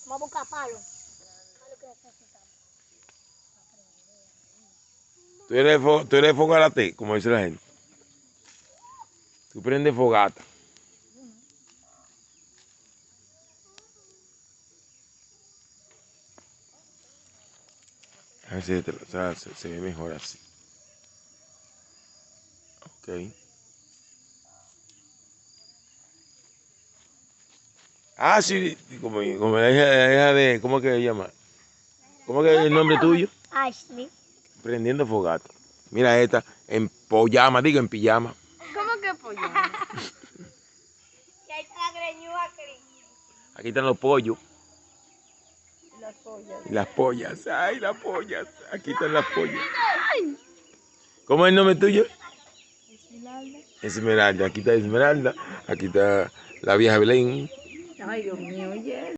Vamos a buscar palo. Palo que necesitamos. Tú eres fogarate, como dice la gente. Tú prendes fogata. A ver si se ve mejor así. Ok. Ah, sí, como la hija de, ¿cómo que se llama? ¿Cómo que es el nombre tuyo? Ashley. Prendiendo fogata. Mira esta, en pijama, digo en pijama. ¿Cómo que pollo? Y ahí está la greñúa, Cris. Aquí están los pollos Las pollas. y las pollas. Ay, las pollas. Aquí están las pollas. ¿Cómo es el nombre tuyo? Esmeralda. Esmeralda. Aquí está Esmeralda. Aquí está la vieja Belén. Ay, Dios mío, oye.